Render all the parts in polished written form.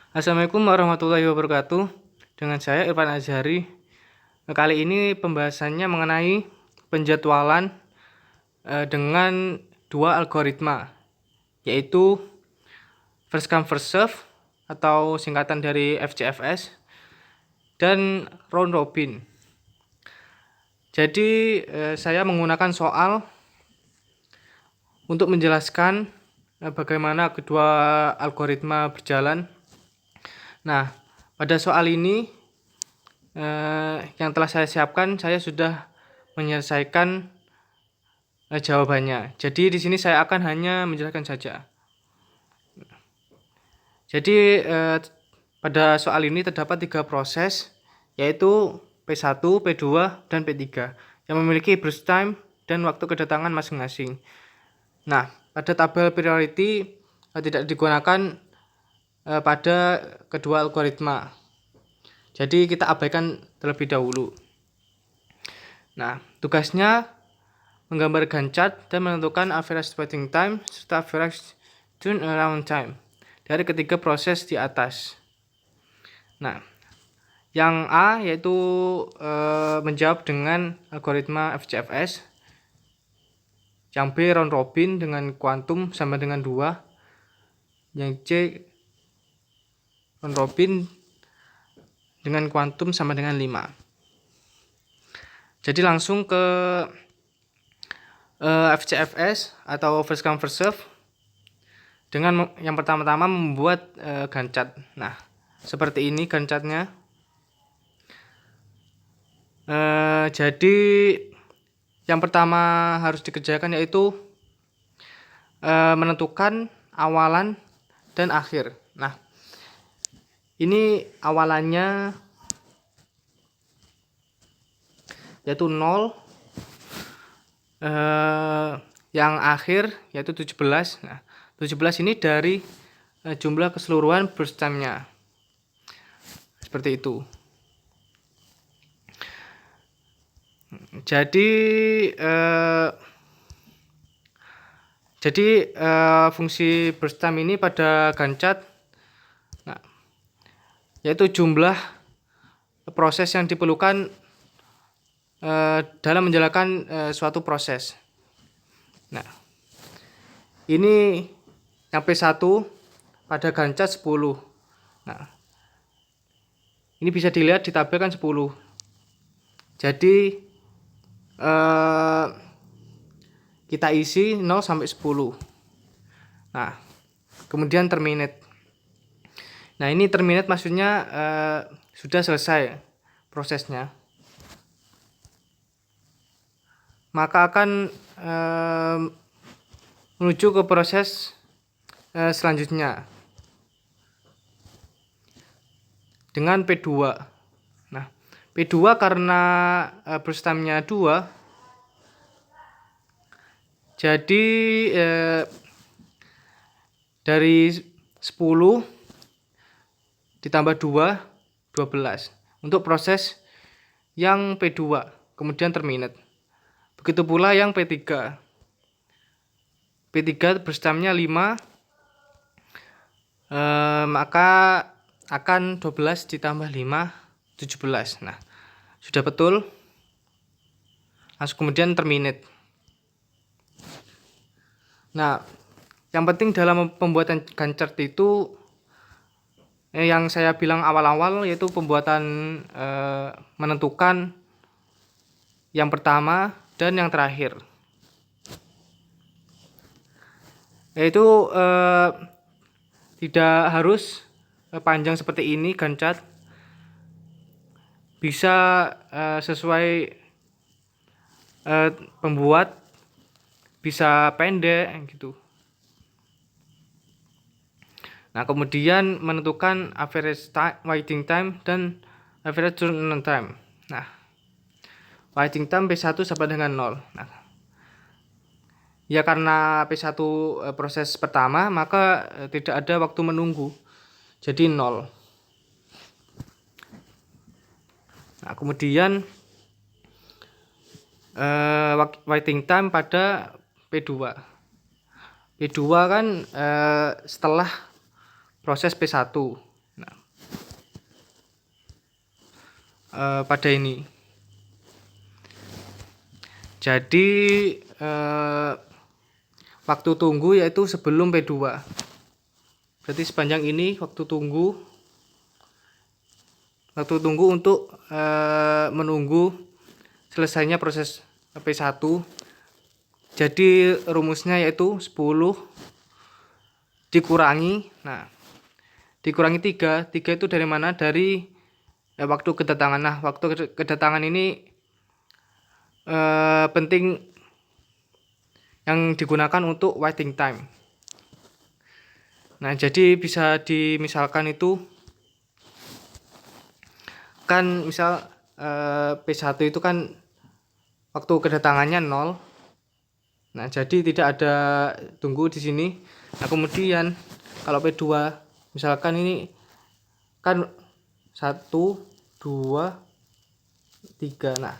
Assalamualaikum warahmatullahi wabarakatuh. Dengan saya Irfan Azhari. Kali ini pembahasannya mengenai penjadwalan dengan dua algoritma, yaitu first come first serve atau singkatan dari FCFS dan round robin. Jadi saya menggunakan soal untuk menjelaskan bagaimana kedua algoritma berjalan. Nah, pada soal ini yang telah saya siapkan, saya sudah menyelesaikan jawabannya. Jadi di sini saya akan hanya menjelaskan saja. Jadi pada soal ini terdapat 3 proses, yaitu P1, P2, dan P3 yang memiliki burst time dan waktu kedatangan masing-masing. Nah, pada tabel priority tidak digunakan pada kedua algoritma. Jadi kita abaikan terlebih dahulu. Nah, tugasnya menggambar Gantt chart dan menentukan average waiting time serta average turnaround time dari ketiga proses di atas. Nah, yang A yaitu menjawab dengan algoritma FCFS. Yang B round robin dengan kuantum sama dengan 2. Yang C round robin dengan kuantum sama dengan 5. Jadi langsung ke FCFS atau first come first serve dengan yang pertama-tama membuat Gantt chart. Nah, seperti ini Gantt chartnya. Jadi yang pertama harus dikerjakan yaitu menentukan awalan dan akhir. Nah, ini awalannya yaitu 0, yang akhir yaitu 17. Nah, 17 ini dari jumlah keseluruhan burst time-nya. Seperti itu. Jadi fungsi burst time ini pada Gantt chart, nah, yaitu jumlah proses yang diperlukan dalam menjalankan suatu proses. Nah, ini yang P1 pada Gantt chart 10. Nah, ini bisa dilihat di tabel kan 10. Jadi kita isi 0 sampai 10. Nah, kemudian terminate. Nah, ini terminate maksudnya sudah selesai prosesnya. Maka akan menuju ke proses selanjutnya dengan P2. Nah, P2 karena burst time-nya 2, jadi dari 10 ditambah 2, 12 untuk proses yang P2, kemudian terminate. Begitu pula yang P3. P3 burst time-nya 5, maka akan 12 ditambah 5, 17. Nah, sudah betul. Langsung kemudian terminate. Nah, yang penting dalam pembuatan Gantt chart itu yang saya bilang awal-awal yaitu pembuatan menentukan yang pertama dan yang terakhir. Yaitu tidak harus panjang seperti ini Gantt chart. Bisa sesuai pembuat, bisa pendek gitu. Nah, kemudian menentukan average waiting time dan average turnaround time. Nah, waiting time P1 sama dengan 0. Nah, ya karena P1 proses pertama, maka tidak ada waktu menunggu. Jadi 0. Nah, kemudian waiting time pada P2. P2 kan setelah proses P1. Nah, pada ini. Jadi waktu tunggu yaitu sebelum P2. Berarti sepanjang ini waktu tunggu untuk menunggu selesainya proses P1. Jadi rumusnya yaitu 10 dikurangi, dikurangi 3 itu dari mana? Dari waktu kedatangan. Nah, waktu kedatangan ini penting yang digunakan untuk waiting time. Nah, jadi bisa dimisalkan itu kan misal P1 itu kan waktu kedatangannya 0. Nah, jadi tidak ada tunggu di sini. Nah, kemudian kalau P2 misalkan ini kan 1 2 3. Nah,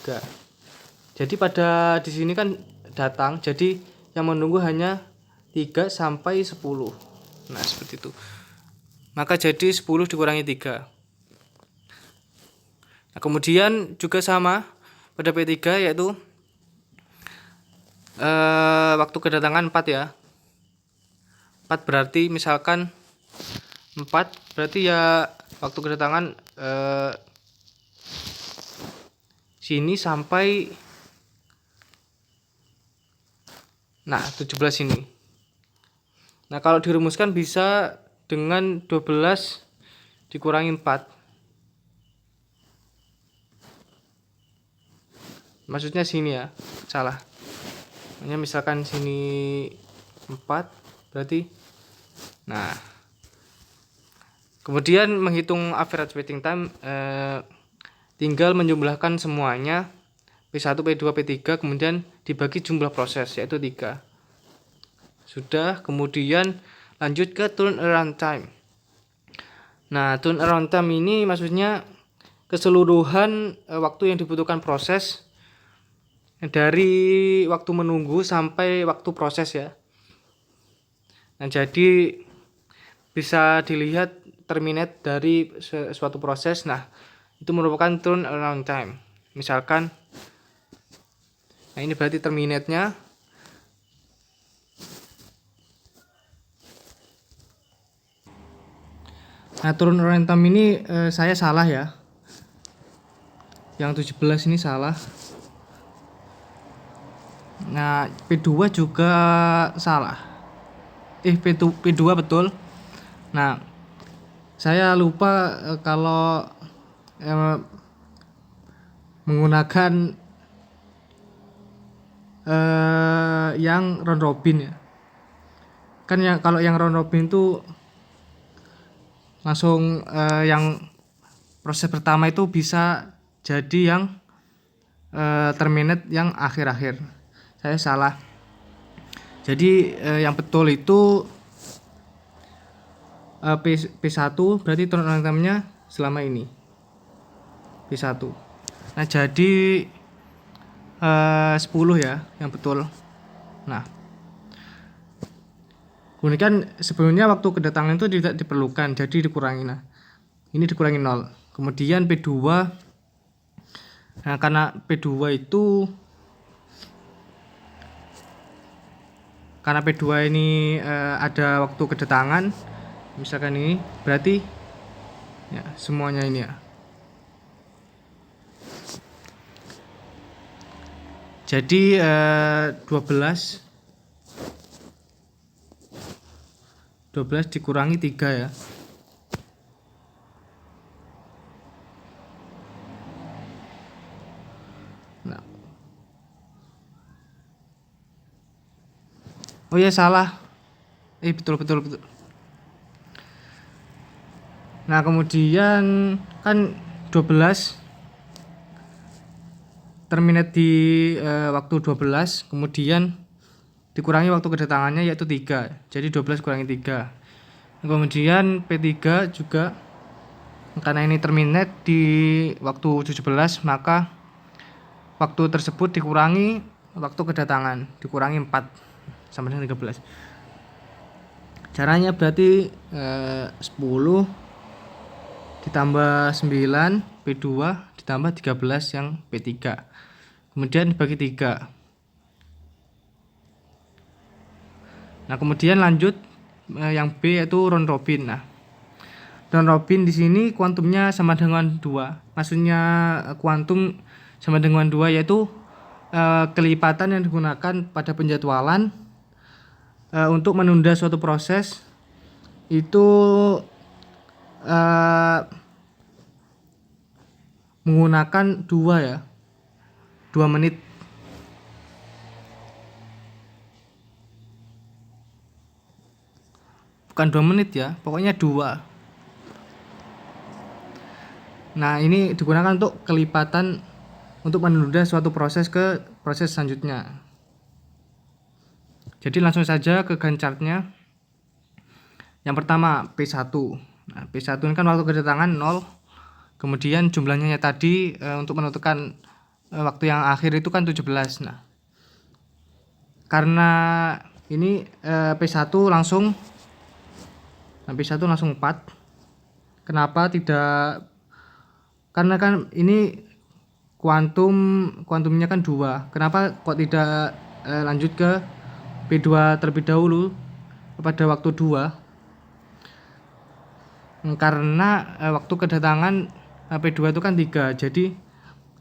3. Jadi pada di sini kan datang, jadi yang menunggu hanya 3 sampai 10. Nah, seperti itu. Maka jadi 10 dikurangi 3. Nah, kemudian juga sama pada P3 yaitu waktu kedatangan 4 ya. 4 berarti misalkan 4 berarti ya waktu kedatangan sini sampai 17 ini. Nah, kalau dirumuskan bisa dengan 12 dikurangi 4. Maksudnya sini ya, salah. Hanya misalkan sini 4 berarti. Nah, kemudian menghitung average waiting time, tinggal menjumlahkan semuanya P1, P2, P3 kemudian dibagi jumlah proses yaitu 3. Sudah, kemudian lanjut ke turnaround time. Nah, turnaround time ini maksudnya keseluruhan waktu yang dibutuhkan proses dari waktu menunggu sampai waktu proses ya. Nah, jadi bisa dilihat terminate dari suatu proses. Nah, itu merupakan turnaround time. Misalkan, nah ini berarti terminate-nya. Nah, turnaround time ini saya salah ya. Yang 17 ini salah. Nah, P2 juga salah. P2 betul. Nah, saya lupa kalau menggunakan yang round robin ya. Kan yang kalau yang round robin itu langsung yang proses pertama itu bisa jadi yang terminate yang akhir-akhir. Saya salah. Jadi yang betul itu P1 berarti turnaround time-nya selama ini P1. Nah, jadi 10 ya yang betul. Nah, kemudian sebelumnya waktu kedatangan itu tidak diperlukan, jadi dikurangi. Nah, ini dikurangi 0. Kemudian P2, nah karena P2 itu ini ada waktu kedatangan, misalkan ini berarti ya semuanya ini ya. Jadi 12 dikurangi 3 ya. Nah. Oh ya, salah. Betul. Nah, kemudian kan 12 terminate di waktu 12, kemudian dikurangi waktu kedatangannya yaitu 3. Jadi 12 kurangi 3. Kemudian P3 juga karena ini terminate di waktu 17, maka waktu tersebut dikurangi waktu kedatangan, dikurangi 4 sama dengan 13. Caranya berarti 10 ditambah 9 P2 ditambah 13 yang P3. Kemudian dibagi 3. Nah, kemudian lanjut yang B yaitu round robin. Nah, round robin di sini kuantumnya sama dengan 2. Maksudnya kuantum sama dengan 2 yaitu kelipatan yang digunakan pada penjadwalan untuk menunda suatu proses itu menggunakan 2 ya. 2 menit. Bukan 2 menit ya, pokoknya 2. Nah, ini digunakan untuk kelipatan untuk menunda suatu proses ke proses selanjutnya. Jadi langsung saja ke Gantt chartnya. Yang pertama P1. Nah, P1 ini kan waktu kedatangan 0. Kemudian jumlahnya tadi untuk menentukan waktu yang akhir itu kan 17. Nah, karena ini P1 langsung P1 langsung 4. Kenapa tidak? Karena kan ini kuantumnya kan 2. Kenapa kok tidak lanjut ke P2 terlebih dahulu pada waktu 2? Karena waktu kedatangan P2 itu kan 3. Jadi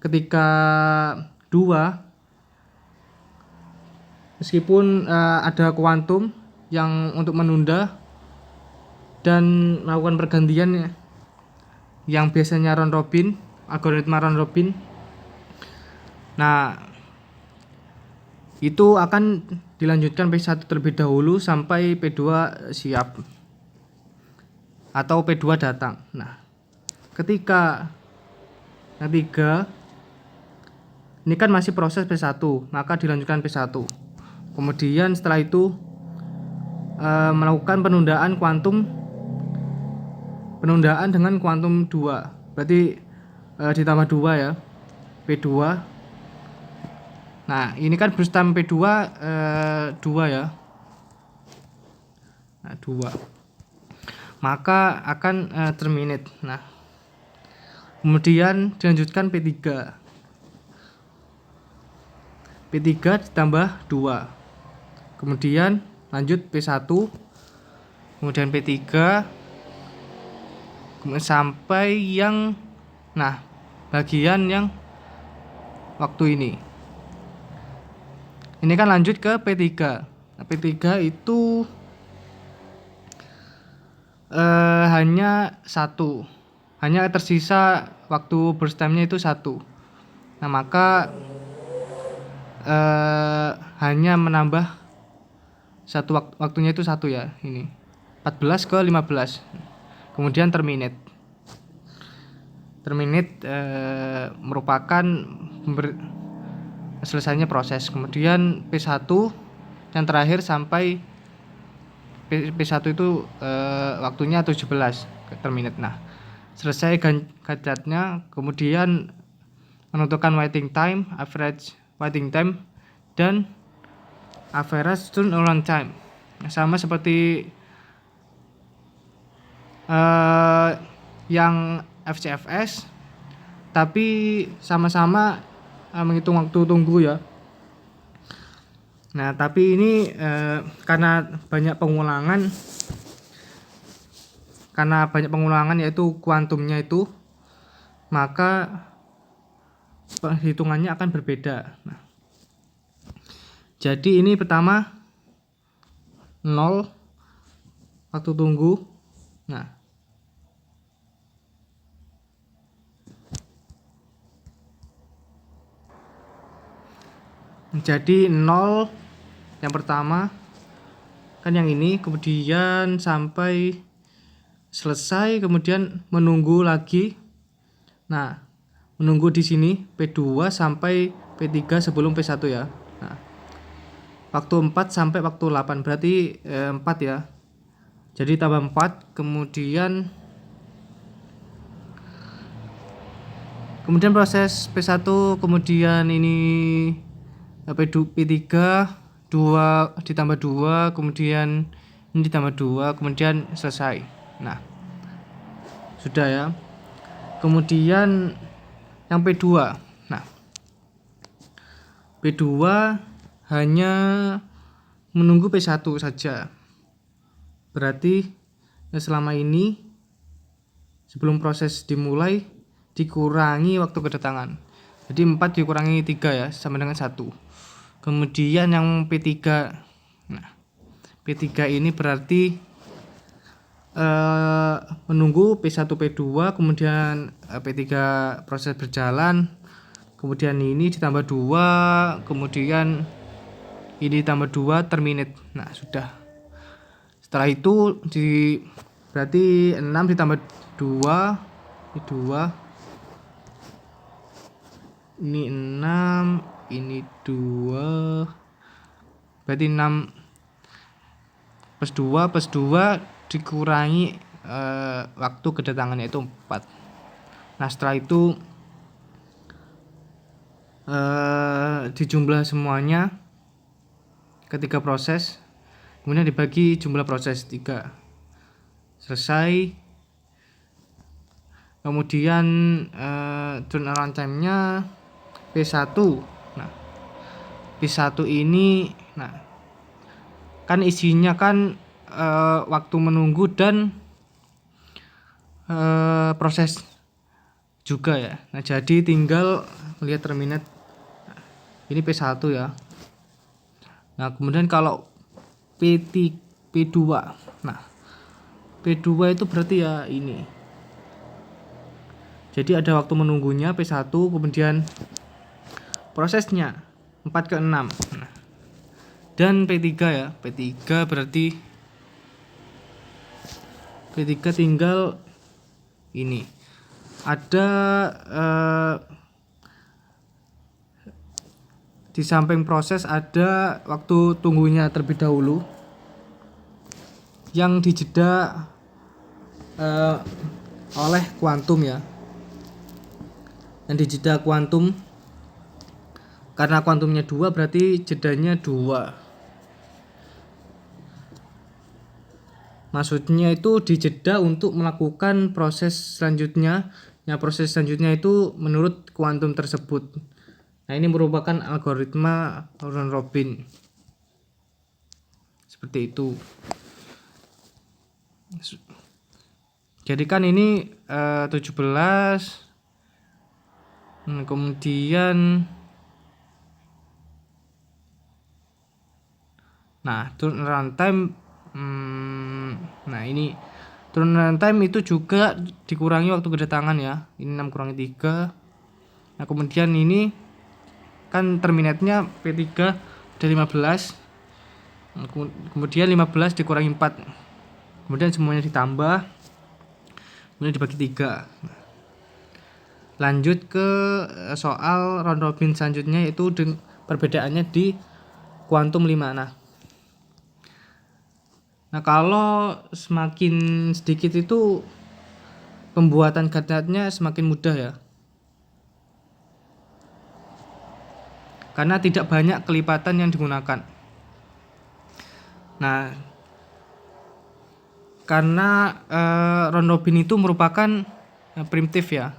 ketika 2 meskipun ada kuantum yang untuk menunda dan melakukan pergantian yang biasanya round robin, algoritma round robin. Nah, itu akan dilanjutkan P1 terlebih dahulu sampai P2 siap atau P2 datang. Nah, ketika yang 3 ini kan masih proses P1, maka dilanjutkan P1. Kemudian setelah itu melakukan penundaan dengan kuantum 2. Berarti ditambah 2 ya, P2. Nah, ini kan burst time P2 2 ya. Nah, 2. Maka akan terminate. Nah, kemudian dilanjutkan P3. P3 ditambah 2. Kemudian lanjut P1. Kemudian P3. Kemudian sampai yang bagian yang waktu ini. Ini kan lanjut ke P3. Nah, P3 itu hanya 1. Hanya tersisa waktu burst time-nya itu 1. Nah, maka hanya menambah satu waktunya itu 1 ya, ini 14 ke 15. Kemudian terminate merupakan selesainya proses. Kemudian P1 yang terakhir sampai P1 itu waktunya 17 terminate. Nah, selesai Gantt chartnya, kemudian menentukan waiting time, average waiting time, dan average turnaround time. Sama seperti yang FCFS, tapi sama-sama menghitung waktu tunggu ya. Nah, tapi ini karena banyak pengulangan yaitu kuantumnya itu, maka perhitungannya akan berbeda. Nah, jadi ini pertama 0 waktu tunggu. Nah, jadi 0 yang pertama kan yang ini, kemudian sampai selesai, kemudian menunggu lagi. Nah, menunggu di sini P2 sampai P3 sebelum P1 ya. Nah, waktu 4 sampai waktu 8, berarti 4 ya. Jadi tambah 4, kemudian proses P1, kemudian ini P3 2 ditambah 2, kemudian ini ditambah 2, kemudian selesai. Nah, sudah ya. Kemudian yang P2. Nah, P2 hanya menunggu P1 saja. Berarti selama ini sebelum proses dimulai dikurangi waktu kedatangan. Jadi 4 dikurangi 3 ya, sama dengan 1. Kemudian yang P3. Nah, P3 ini berarti menunggu P1 P2, kemudian P3 proses berjalan, kemudian ini ditambah 2, kemudian ini ditambah 2, terminate. Nah, sudah. Setelah itu berarti 6 ditambah 2, ini 2, ini 6, ini 2, berarti 6 plus 2 dikurangi waktu kedatangannya itu 4. Nah, setelah itu dijumlah semuanya ketika proses, kemudian dibagi jumlah proses 3. Selesai. Kemudian turnaround time-nya P1. Nah, P1 ini kan isinya kan waktu menunggu dan proses juga ya. Nah, jadi tinggal lihat terminate. Ini P1 ya. Nah, kemudian kalau P2. Nah, P2 itu berarti ya ini. Jadi ada waktu menunggunya P1, kemudian prosesnya 4 ke 6. Nah, dan P3 ya. P3 berarti P3 tinggal ini. Ada di samping proses ada waktu tunggunya terlebih dahulu yang dijeda oleh kuantum ya. Yang dijeda kuantum, karena kuantumnya 2 berarti jedanya 2. Maksudnya itu dijeda untuk melakukan proses selanjutnya. Nah, proses selanjutnya itu menurut kuantum tersebut. Nah, ini merupakan algoritma round robin. Seperti itu. Jadi kan ini 17. Kemudian turnaround time. Nah, ini turnaround time itu juga dikurangi waktu kedatangan ya. Ini 6 kurangi 3. Nah, kemudian ini kan terminate-nya P3 ada 15. Kemudian 15 dikurangi 4. Kemudian semuanya ditambah. Kemudian dibagi 3. Lanjut ke soal round robin selanjutnya, yaitu perbedaannya di kuantum 5. Nah, kalau semakin sedikit itu pembuatan gadgetnya semakin mudah ya. Karena tidak banyak kelipatan yang digunakan. Nah, karena round robin itu merupakan primitif ya.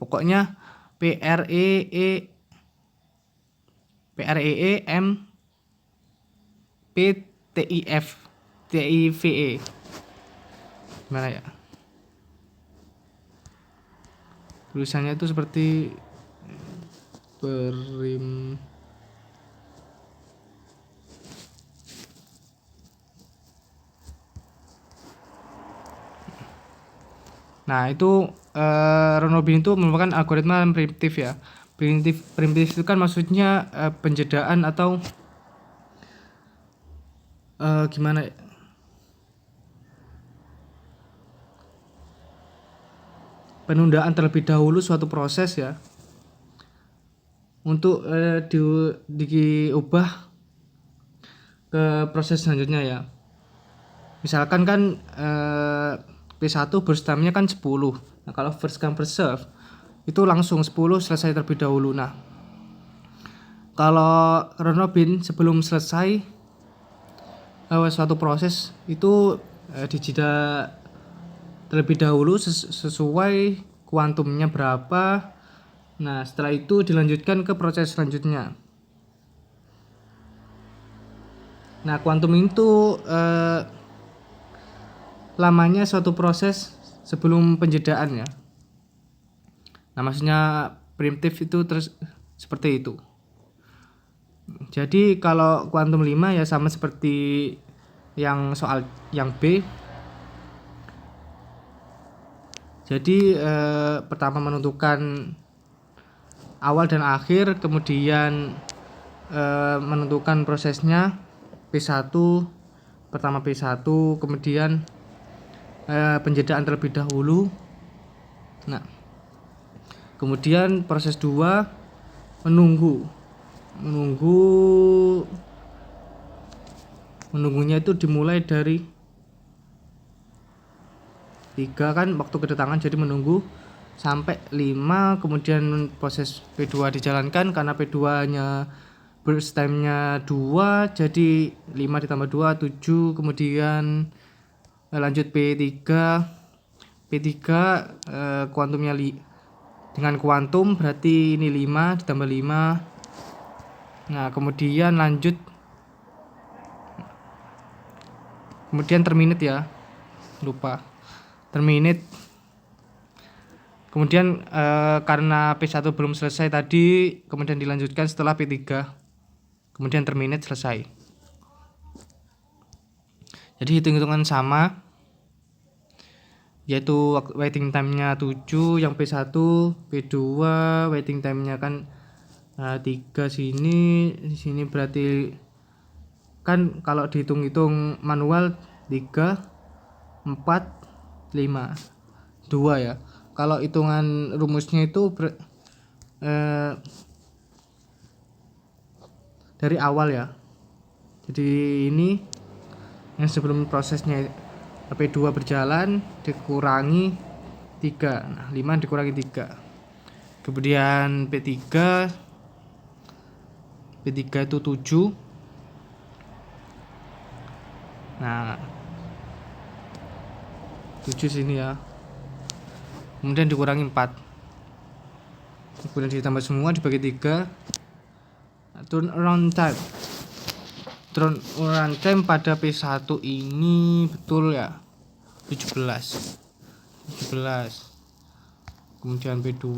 Pokoknya PREE M PTIF TIVE. Gimana ya? Tulisannya itu seperti Nah, itu round robin itu merupakan algoritma primitif ya. Primitif itu kan maksudnya penjedaan atau gimana ya? Penundaan terlebih dahulu suatu proses ya. Untuk diubah ke proses selanjutnya ya. Misalkan kan P1 burst time-nya kan 10. Nah, kalau first come first serve itu langsung 10 selesai terlebih dahulu. Nah, kalau round robin sebelum selesai suatu proses itu dijeda terlebih dahulu sesuai kuantumnya berapa. Nah, setelah itu dilanjutkan ke proses selanjutnya. Nah, kuantum itu lamanya suatu proses sebelum penjedaan ya. Nah, maksudnya primitif itu terus seperti itu. Jadi kalau kuantum 5 ya sama seperti yang soal yang B. Jadi pertama menentukan awal dan akhir, kemudian menentukan prosesnya P1, pertama P1, kemudian penjedaan terlebih dahulu. Nah, kemudian proses 2 menunggunya itu dimulai dari 3 kan waktu kedatangan, jadi menunggu sampai 5, kemudian proses P2 dijalankan karena P2 nya burst time-nya 2, jadi 5 ditambah 2 7, kemudian lanjut P3 kuantumnya dengan kuantum berarti ini 5 ditambah 5. Nah, kemudian lanjut, kemudian terminate ya, lupa terminate. Kemudian karena P1 belum selesai tadi, kemudian dilanjutkan setelah P3, kemudian terminate selesai. Jadi hitung-hitungan sama, yaitu waiting time-nya 7 yang P1, P2 waiting time-nya kan 3 sini, di sini berarti kan kalau dihitung-hitung manual 3 4 5 2 ya. Kalau hitungan rumusnya itu dari awal ya. Jadi ini yang sebelum prosesnya P2 berjalan dikurangi 3. Nah, 5 dikurangi 3. Kemudian P3 itu 7. Nah, 7 sini ya. Kemudian dikurangi 4. Kemudian ditambah semua dibagi 3. Turnaround time pada P1 ini betul ya 17. Kemudian P2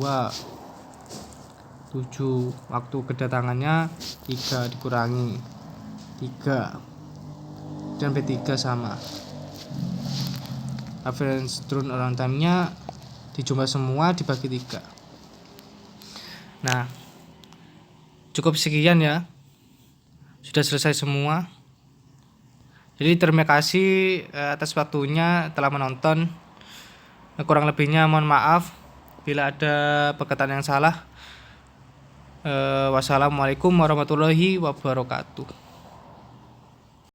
7, waktu kedatangannya 3 dikurangi 3, dan P3 sama. Average turnaround time-nya dijumlah semua dibagi 3. Nah, cukup sekian ya, sudah selesai semua. Jadi terima kasih atas waktunya telah menonton. Kurang lebihnya mohon maaf bila ada perkataan yang salah. Wassalamualaikum warahmatullahi wabarakatuh.